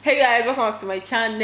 Hey guys, welcome back to my channel.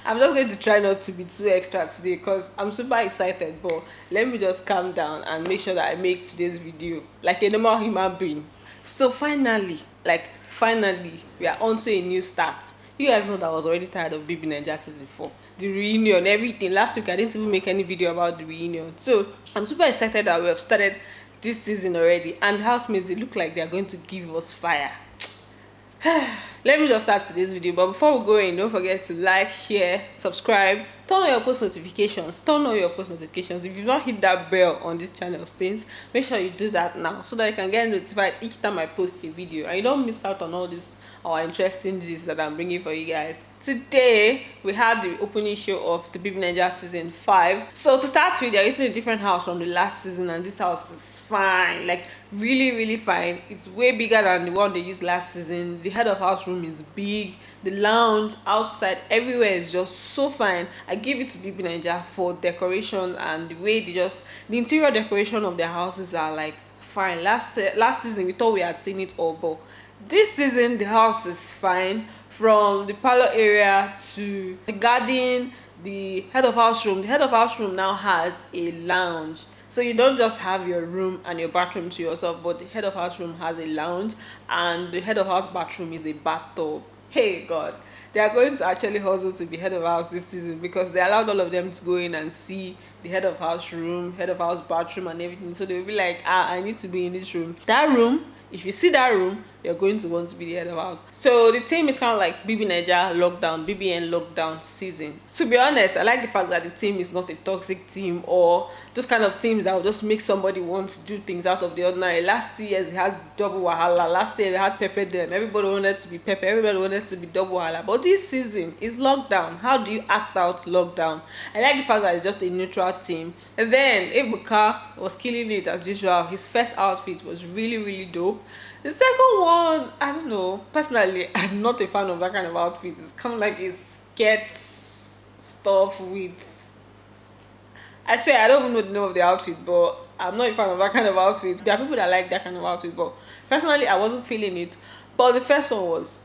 I'm just going to try not to be too extra today because I'm super excited, but let me just calm down and make sure that I make today's video like a normal human being. So finally, we are on to a new start. You guys know that I was already tired of Bbnaija season 4. The reunion, everything. Last week I didn't even make any video about the reunion. So I'm super excited that we have started this season already, and housemates, they look like they are going to give us fire. Let me just start today's video, but before we go in, don't forget to like, share, subscribe, turn on your post notifications. If you've not hit that bell on this channel since, make sure you do that now so that you can get notified each time I post a video and you don't miss out on all this our interesting gist that I'm bringing for you guys. Today we had the opening show of the Bbnaija season 5. So to start with, they're using a different house from the last season, and this house is fine, like really fine. It's way bigger than the one they used last season. The head of house room is big, the lounge outside everywhere is just so fine. I give it to Bbnaija for decoration and the way the interior decoration of their houses are like fine. Last season we thought we had seen it all, but this season the house is fine, from the parlor area to the garden. The head of house room now has a lounge, so you don't just have your room and your bathroom to yourself, but the head of house room has a lounge, and the head of house bathroom is a bathtub. Hey god, they are going to actually hustle to be head of house this season because they allowed all of them to go in and see the head of house room, head of house bathroom and everything. So they'll be like, I need to be in this room. That room, if you see that room, you're going to want to be the head of house. So the team is kind of like Bbnaija lockdown, BBN lockdown season. To be honest, I like the fact that the team is not a toxic team or those kind of teams that will just make somebody want to do things out of the ordinary. Last 2 years we had double wahala. Last year we had Pepe them. Everybody wanted to be Pepe. Everybody wanted to be double wahala. But this season is lockdown. How do you act out lockdown? I like the fact that it's just a neutral team. And then Ebuka was killing it as usual. His first outfit was really dope. The second one, I don't know. Personally, I'm not a fan of that kind of outfit. It's kind of like a skirt stuff with... I swear, I don't even know the name of the outfit, but I'm not a fan of that kind of outfit. There are people that like that kind of outfit, but personally, I wasn't feeling it. But the first one was...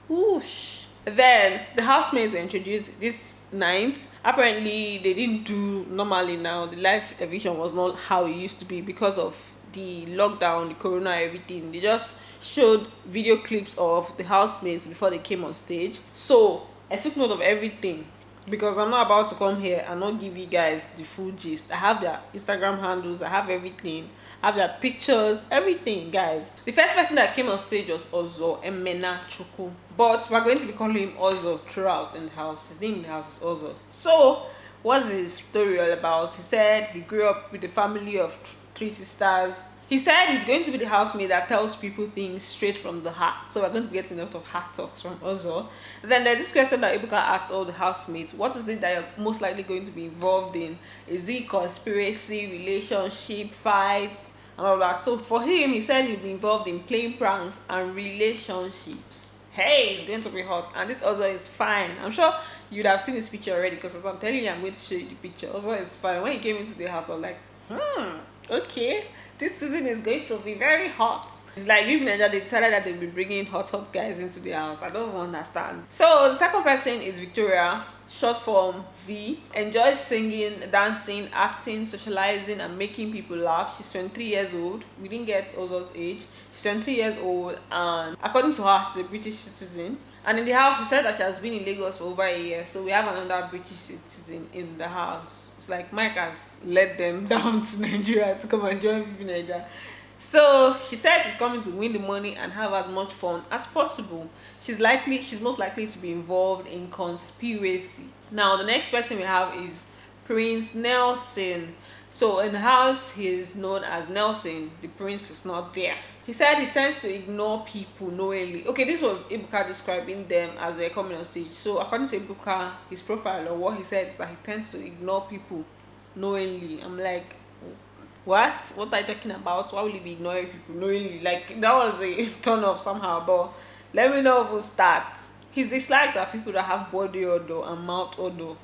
whoosh. Then the housemates were introduced this night. Apparently, they didn't do normally now. The live eviction was not how it used to be because of the lockdown, the corona, everything. They just showed video clips of the housemates before they came on stage. So I took note of everything because I'm not about to come here and not give you guys the full gist. I have their Instagram handles, I have everything, I have their pictures, everything, guys. The first person that came on stage was Ozo Emena Chuku, but we're going to be calling him Ozo throughout in the house. His name in the house is Ozo. So what's his story all about? He said he grew up with a family of 3 sisters. He said he's going to be the housemate that tells people things straight from the heart. So we're going to get a lot of heart talks from Ozo. Then there's this question that Ebuka asked all the housemates: what is it that you're most likely going to be involved in? Is it conspiracy, relationship, fights, and all that? So for him, he said he'll be involved in playing pranks and relationships. Hey, it's going to be hot, and this Ozo is fine. I'm sure you'd have seen this picture already because as I'm telling you, I'm going to show you the picture. Ozo is fine. When he came into the house, I was like, okay, this season is going to be very hot. It's like Bbnaija, they decided that they'll be bringing hot guys into the house. I don't understand. So the second person is Victoria, short form V. Enjoys singing, dancing, acting, socializing, and making people laugh. She's 23 years old. We didn't get Ozo's age. She's 23 years old, and according to her, she's a British citizen. And in the house, she said that she has been in Lagos for over a year. So we have another British citizen in the house. It's like Mike has led them down to Nigeria to come and join Bbnaija. So she said she's coming to win the money and have as much fun as possible. She's most likely to be involved in conspiracy. Now the next person we have is Prince Nelson. So in the house, he is known as Nelson. The prince is not there. He said he tends to ignore people knowingly. Okay, this was Ebuka describing them as they were coming on stage. So according to Ebuka, his profile or what he said is that he tends to ignore people knowingly. I'm like, what are you talking about? Why will he be ignoring people knowingly? Like, that was a turn up somehow. But let me know who starts. His dislikes are people that have body odor and mouth odor.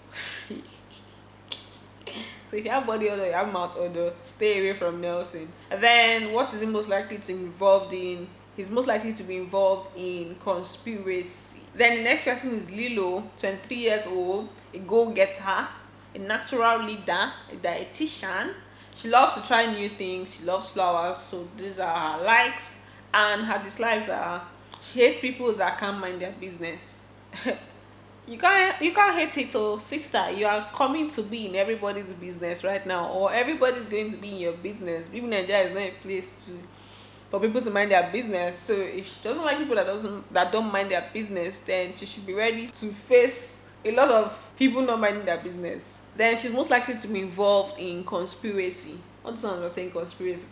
So if you have body odor, you have mouth odor, stay away from Nelson. And then what is he most likely to be involved in? he's most likely to be involved in conspiracy. Then the next person is Lilo, 23 years old, a go-getter, a natural leader, a dietitian. She loves to try new things. She loves flowers. So these are her likes, and her dislikes are she hates people that can't mind their business. You can't hate it, oh sister. You are coming to be in everybody's business right now, or everybody's going to be in your business. Bbnaija is not a place to for people to mind their business. So if she doesn't like people that don't mind their business, then she should be ready to face a lot of people not minding their business. Then she's most likely to be involved in conspiracy. What someone was saying conspiracy.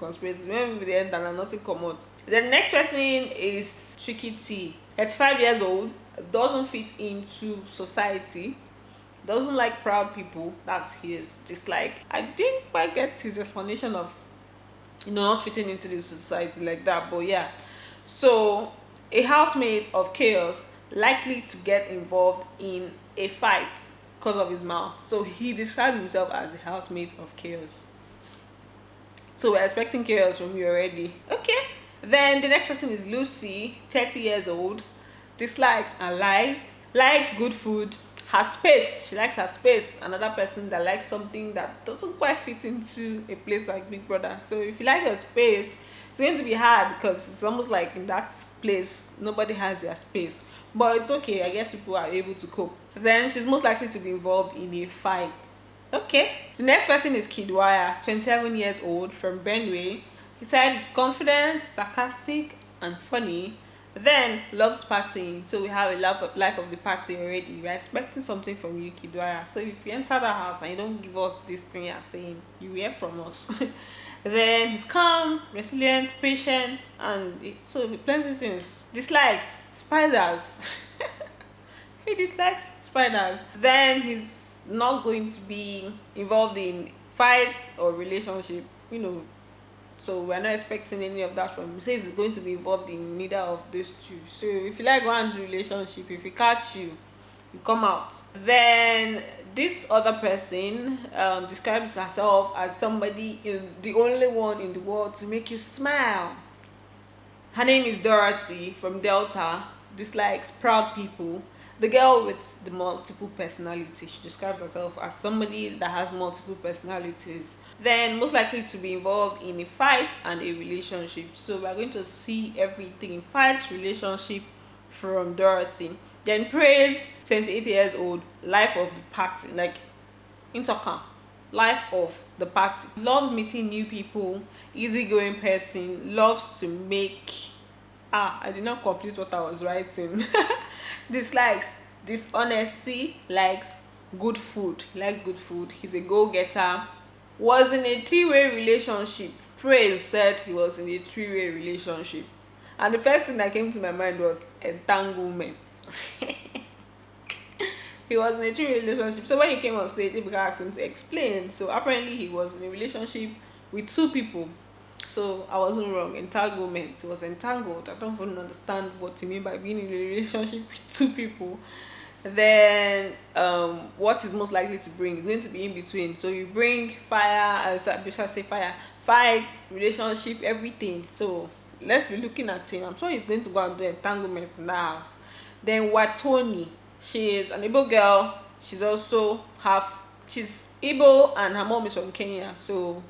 Maybe the end and nothing come out. The next person is Tricky T. 35 years old, doesn't fit into society, doesn't like proud people. That's his dislike. I didn't quite get his explanation of not fitting into the society like that, but yeah. So a housemate of chaos, likely to get involved in a fight because of his mouth. So he described himself as a housemate of chaos. So we're expecting chaos from you already. Okay. Then the next person is Lucy, 30 years old, dislikes and lies, likes good food, has space. She likes her space. Another person that likes something that doesn't quite fit into a place like Big Brother. So if you like your space, it's going to be hard because it's almost like in that place nobody has their space. But it's okay. I guess people are able to cope. Then she's most likely to be involved in a fight. Okay. The next person is Kidwara, 27 years old, from Benue. He said he's confident, sarcastic, and funny. Then loves partying. So we have a life of the party already. We're expecting something from you, Kidwara. So if you enter the house and you don't give us this thing you're saying, you hear from us. Then he's calm, resilient, patient, and so plenty of things. Dislikes spiders. He dislikes spiders. Then he's not going to be involved in fights or relationship. So we're not expecting any of that from him. He says he's going to be involved in neither of those two. So if you like one relationship, if he catch you, you come out. Then this other person describes herself as somebody the only one in the world to make you smile. Her name is Dorothy from Delta. Dislikes proud people. The girl with the multiple personality. She describes herself as somebody that has multiple personalities. Then most likely to be involved in a fight and a relationship. So we're going to see everything: fight, relationship from Dorothy. Then Praise, 28 years old, life of the party, like intercom, life of the party. Loves meeting new people, easygoing person, loves to make. I did not complete what I was writing. Dislikes dishonesty, likes good food. He's a go-getter. Was in a three-way relationship. Praise said he was in a three-way relationship. And the first thing that came to my mind was entanglement. He was in a three-way relationship. So when he came on stage, they asked him to explain. So apparently he was in a relationship with two people. So I wasn't wrong. Entanglement. He was entangled. I don't even understand what you mean by being in a relationship with two people. Then what is most likely to bring is going to be in between. So you bring fire, fight, relationship, everything. So let's be looking at him. I'm sure he's going to go and do entanglement in the house. Then Watoni. She is an Igbo girl. She's Igbo and her mom is from Kenya. So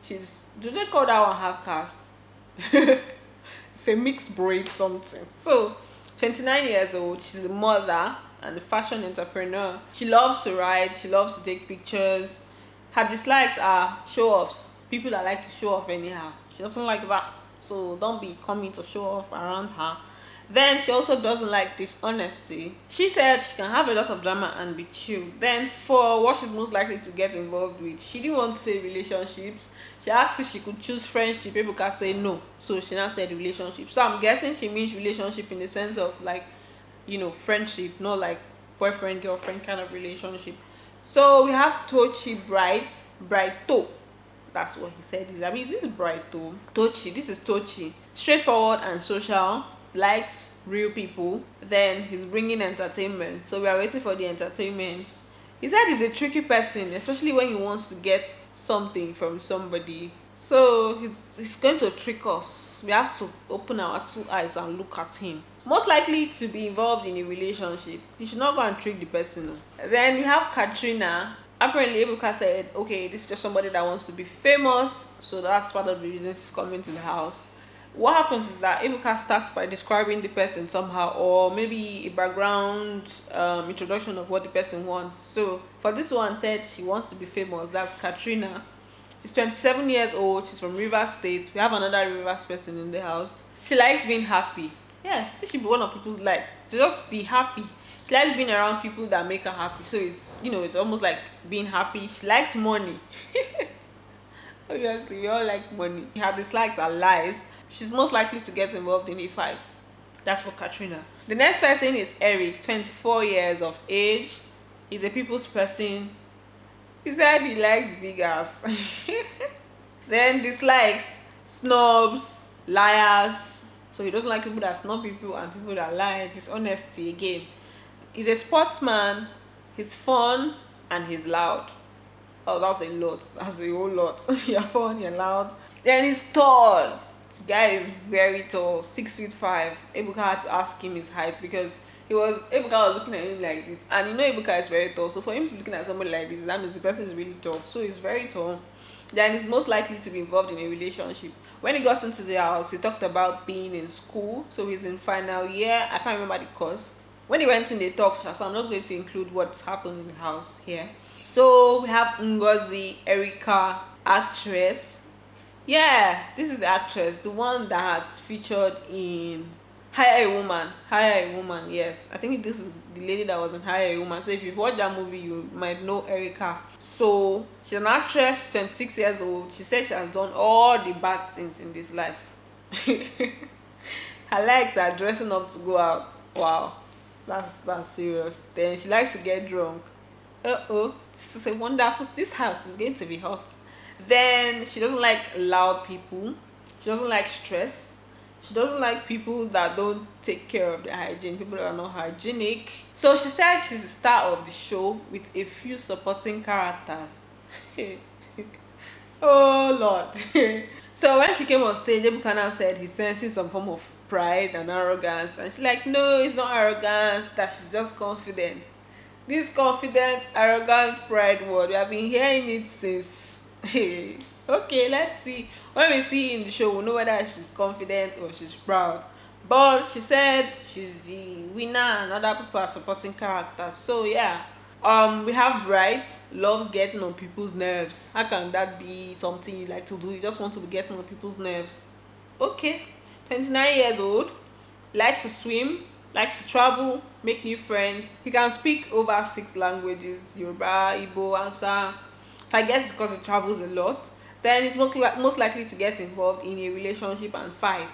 do they call that one half caste? It's a mixed breed something. So 29 years old, she's a mother and a fashion entrepreneur. She loves to ride, she loves to take pictures. Her dislikes are show-offs, people that like to show off anyhow. She doesn't like that, so don't be coming to show off around her. Then she also doesn't like dishonesty. She said she can have a lot of drama and be chill. Then for what she's most likely to get involved with, she didn't want to say relationships. She asked if she could choose friendship. People can say no. So she now said relationship. So I'm guessing she means relationship in the sense of friendship, not like boyfriend, girlfriend kind of relationship. So we have Tochi Brighto. That's what he said. Is this Brighto? Tochi. This is Tochi. Straightforward and social. Likes real people. Then he's bringing entertainment, so we are waiting for the entertainment. He said he's a tricky person, especially when he wants to get something from somebody. So he's going to trick us. We have to open our two eyes and look at him. Most likely to be involved in a relationship. You should not go and trick the person. No. Then we have Katrina. Apparently, Ebuka said, okay, this is just somebody that wants to be famous, so that's part of the reason she's coming to the house. What happens is that Ebuka starts by describing the person somehow, or maybe a background introduction of what the person wants. So for this one, said she wants to be famous. That's Katrina. She's 27 years old. She's from Rivers State. We have another Rivers person in the house. She likes being happy. Yes, this should be one of people's likes. To just be happy. She likes being around people that make her happy. So it's, it's almost like being happy. She likes money. Obviously, we all like money. Her dislikes are lies. She's most likely to get involved in a fight. That's for Katrina. The next person is Eric, 24 years of age. He's a people's person. He said he likes big ass. Then dislikes snobs, liars. So he doesn't like people that snub people and people that lie. Dishonesty again. He's a sportsman. He's fun and he's loud. Oh, that's a lot. That's a whole lot. You're fun, you're loud. Then he's tall. This guy is very tall, 6'5". Ebuka had to ask him his height because Ebuka was looking at him like this, and Ebuka is very tall. So for him to be looking at somebody like this, that means the person is really tall. So he's very tall. Then he's most likely to be involved in a relationship. When he got into the house, he talked about being in school. So he's in final year. I can't remember the course. When he went in, they talked. So I'm not going to include what's happened in the house here. So we have Ngozi, Erica, actress. Yeah, this is the actress, the one that's featured in Hire a Woman. Hire a Woman, yes. I think this is the lady that was in Hire a Woman. So if you've watched that movie, you might know Erica. So she's an actress, she's 26 years old. She said she has done all the bad things in this life. Her likes are dressing up to go out. Wow, that's serious. Then she likes to get drunk. This is a wonderful, this house is going to be hot. Then she doesn't like loud people. She doesn't like stress. She doesn't like people that don't take care of their hygiene, people that are not hygienic. So she said she's the star of the show with a few supporting characters. Oh Lord. So when she came on stage, Ebuka now said he's sensing some form of pride and arrogance, and she's like, no, it's not arrogance, that she's just confident. This confident, arrogant pride word, we have been hearing it since. Okay, let's see. When we see in the show, we'll know whether she's confident or she's proud. But she said she's the winner and other people are supporting characters. So yeah. We have Bright, loves getting on people's nerves. How can that be something you like to do? You just want to be getting on people's nerves. Okay. 29 years old, likes to swim, likes to travel, make new friends. He can speak over 6 languages: Yoruba, Igbo, Hausa. I guess because he travels a lot. Then he's most likely to get involved in a relationship and fight.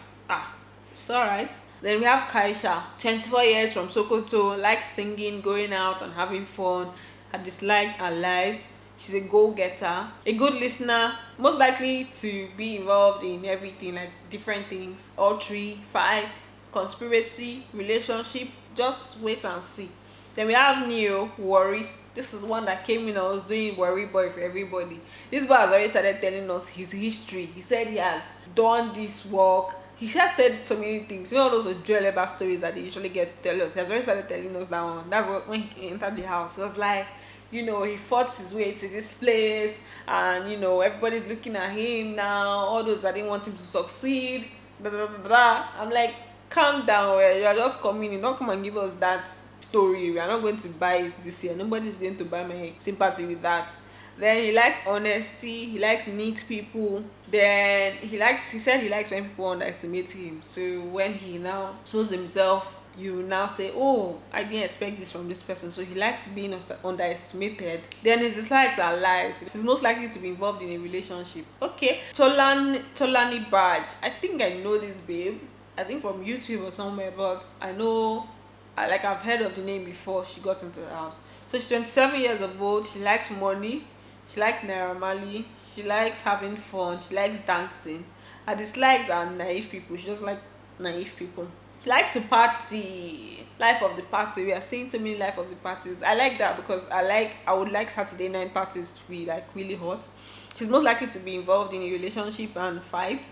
It's alright. Then we have Kaisha, 24 years, from Sokoto, likes singing, going out and having fun. Her dislikes are lies. She's a go-getter, a good listener, most likely to be involved in everything, like different things. All 3: fight, conspiracy, relationship. Just wait and see. Then we have Neo, worry. This is one that came in. I was doing worry boy for everybody. This boy has already started telling us his history. He said he has done this work. He just said so many things. All those Joel Eber stories that they usually get to tell us. He has already started telling us that one. That's what, when he entered the house, it was like, he fought his way to this place, and everybody's looking at him now. All those that didn't want him to succeed. Blah, blah, blah, blah. I'm like, calm down. You are just coming in. Don't come and give us that story. We are not going to buy it this year. Nobody's going to buy my sympathy with that. Then he likes honesty. He likes neat people. Then he said he likes when people underestimate him. So when he now shows himself, you now say, oh, I didn't expect this from this person. So he likes being underestimated. Then his dislikes are lies. He's most likely to be involved in a relationship. Okay. Tolani Badge. I think I know this babe. I think from YouTube or somewhere, but I know, I've heard of the name before she got into the house. So she's 27 years old. She likes money. She likes Naira Marley. She likes having fun. She likes dancing. Her dislikes are naive people. She doesn't like naive people. She likes to party. Life of the party. We are seeing so many life of the parties. I like that because I would like Saturday night parties to be like really hot. she's most likely to be involved in a relationship and fight.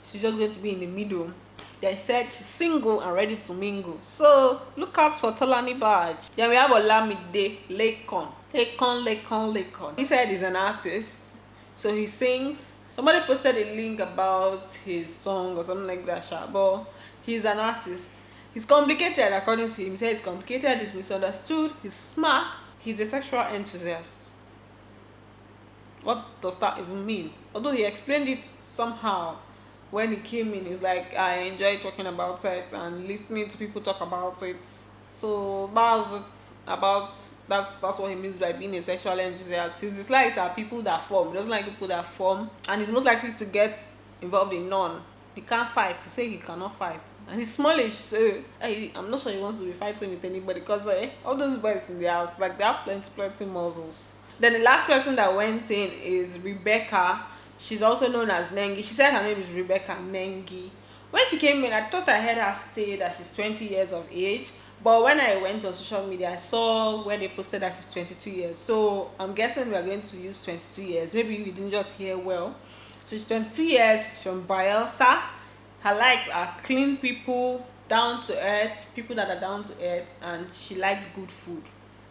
She's just going to be in the middle. Then she said she's single and ready to mingle. So look out for Tolani badge. Then we have Olamide Lekon. Lekon. He said he's an artist. So he sings. Somebody posted a link about his song or something like that, but he's an artist. He's complicated according to him. He said he's complicated, he's misunderstood, he's smart, he's a sexual enthusiast. What does that even mean? Although he explained it somehow when he came in. He's like, I enjoy talking about it and listening to people talk about it. So that's it about that's what he means by being a sexual enthusiast. His dislikes are people that form. He doesn't like people that form, and he's most likely to get involved in none. He can't fight. He say he cannot fight, and he's smallish. So I'm not sure he wants to be fighting with anybody because all those boys in the house, like, they have plenty muscles. Then the last person that went in is Rebecca. She's also known as Nengi. She said her name is Rebecca Nengi. When she came in, I thought I heard her say that she's 20 years of age. But when I went on social media, I saw where they posted that she's 22 years. So I'm guessing we are going to use 22 years. Maybe we didn't just hear well. So she's 22 years, she's from Bielsa. Her likes are clean people, down to earth, people that are down to earth, and she likes good food.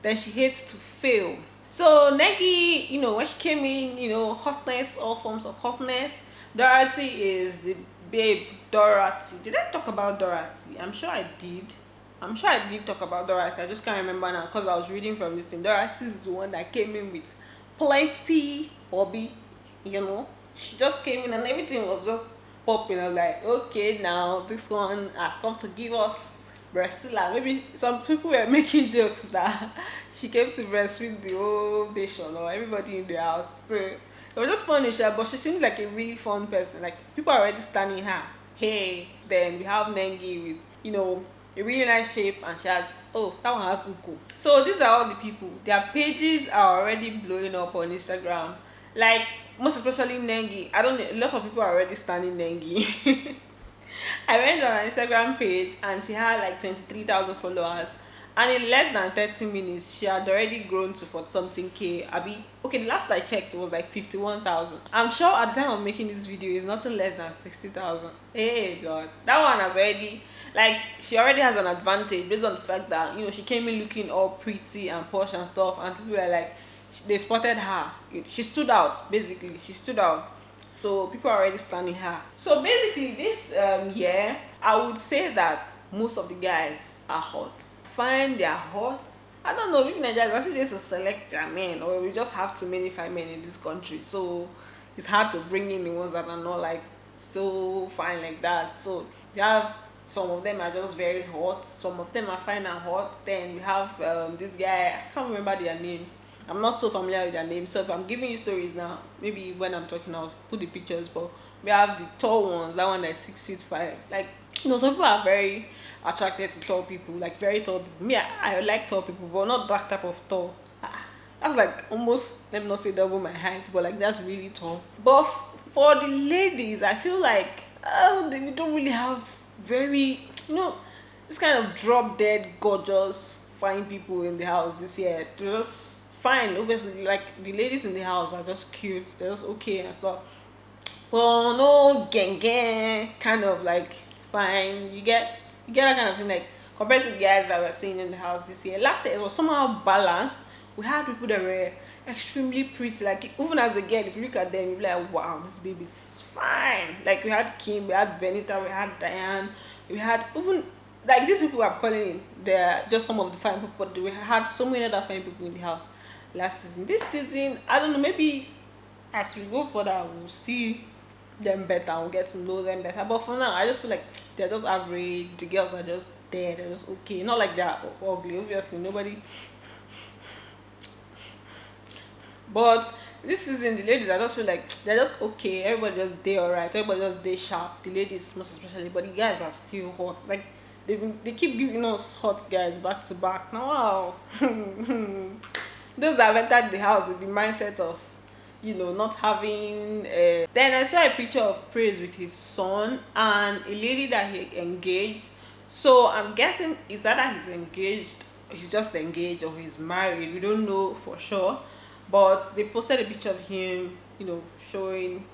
Then she hates to fail. So Negi, when she came in, hotness, all forms of hotness. Dorothy is the babe, Dorothy. Did I talk about Dorothy? I'm sure I did talk about Dorothy. I just can't remember now because I was reading from this thing. Dorothy is the one that came in with plenty hobby, She just came in and everything was just popping. I was like, okay, now this one has come to give us breastfeed. Maybe some people were making jokes that she came to breastfeed the whole nation or everybody in the house. So it was just funny, but she seems like a really fun person. Like, people are already standing her. Hey, then we have Nengi with, a really nice shape, and she has, that one has uku. So these are all the people. Their pages are already blowing up on Instagram. Like, most especially Nengi. I don't know, a lot of people are already standing Nengi. I went on her Instagram page and she had like 23,000 followers. And in less than 30 minutes, she had already grown to 40 something K. Okay, the last I checked, it was like 51,000. I'm sure at the time of making this video, it's nothing less than 60,000. Hey, God. That one has already, she already has an advantage based on the fact that, she came in looking all pretty and posh and stuff. And people were like, they spotted her. She stood out, basically. She stood out. So people are already standing her. So basically, this year, I would say that most of the guys are hot. Fine, they are hot. I don't know, Bbnaija is actually just to select their men, or we just have too many fine men in this country, so it's hard to bring in the ones that are not like so fine like that. So we have some of them are just very hot, some of them are fine and hot. Then we have this guy, I can't remember their names. I'm not so familiar with their names, so if I'm giving you stories now, maybe when I'm talking I'll put the pictures. But we have the tall ones, that one that's 6'5". Like, some people are very attracted to tall people, like very tall people. Me, I like tall people, but not that type of tall. That's like almost, let me not say double my height, but like that's really tall. But for the ladies, I feel like they don't really have very, this kind of drop dead gorgeous fine people in the house this year. They're just fine, obviously. Like, the ladies in the house are just cute, they're just okay and stuff. Well, no gang kind of like fine. You get that kind of thing, like, compared to the guys that we're seeing in the house this year. Last year it was somehow balanced. We had people that were extremely pretty, like, even as a girl, if you look at them, you're like, wow, this baby's fine. Like, we had Kim, we had Benita, we had Diane, we had even, like, these people I'm calling in, they're just some of the fine people, but we had so many other fine people in the house last season. This season, I don't know, maybe as we go further, we'll see them better, we'll get to know them better. But for now, I just feel like they're just average. The girls are just there, they're just okay. Not like they're ugly, obviously, nobody. But this season, the ladies, I just feel like they're just okay. Everybody just day alright, everybody just day sharp. The ladies most especially, but the guys are still hot. Like, they keep giving us hot guys back to back. Now, wow. Those that have entered the house with the mindset of, not having Then I saw a picture of Praise with his son and a lady that he engaged. So I'm guessing is that he's engaged, he's just engaged, or he's married. We don't know for sure, but they posted a picture of him showing,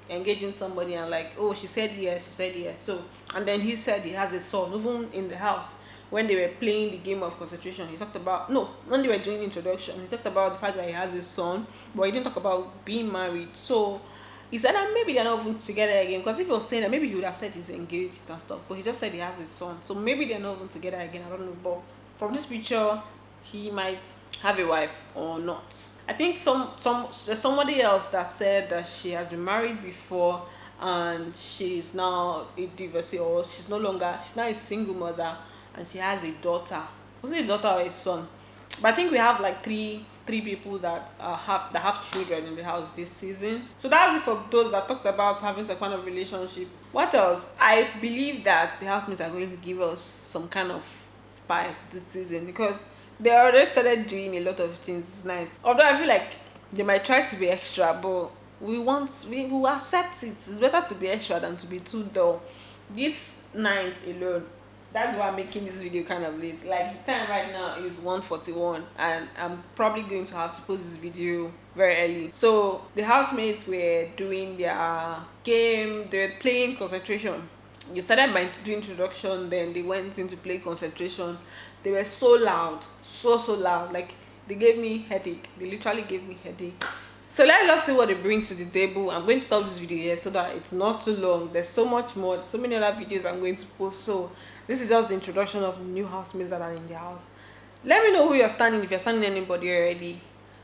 engaging somebody, and like, oh, she said yes, she said yes. So, and then he said he has a son. Even in the house, when they were playing the game of concentration, he talked about, no, when they were doing introduction, he talked about the fact that he has a son, but he didn't talk about being married. So he said that maybe they're not even together again, because if he was saying that, maybe he would have said he's engaged and stuff, but he just said he has a son, so maybe they're not even together again. I don't know, but from this picture, he might have a wife or not. I think there's somebody else that said that she has been married before and she's now a divorcee, or she's now a single mother, and she has a daughter. Was it a daughter or a son? But I think we have like three people that have children in the house this season. So that's it for those that talked about having some kind of relationship. What else? I believe that the housemates are going to give us some kind of spice this season, because they already started doing a lot of things this night. Although I feel like they might try to be extra, but we will accept it. It's better to be extra than to be too dull. This night alone, that's why I'm making this video kind of late. Like, the time right now is 1:41, and I'm probably going to have to post this video very early. So the housemates were doing their game. They were playing concentration. You started by doing introduction, then they went into play concentration. They were so loud, so loud, like they gave me headache. They literally gave me headache. So let's just see what they bring to the table. I'm going to stop this video here so that it's not too long. There's so much more, so many other videos I'm going to post. So this is just the introduction of the new housemates that are in the house. Let me know who you're standing, if you're standing anybody already.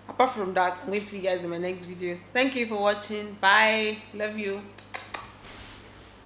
Apart from that, I'm going to see you guys in my next video. Thank you for watching. Bye. Love you.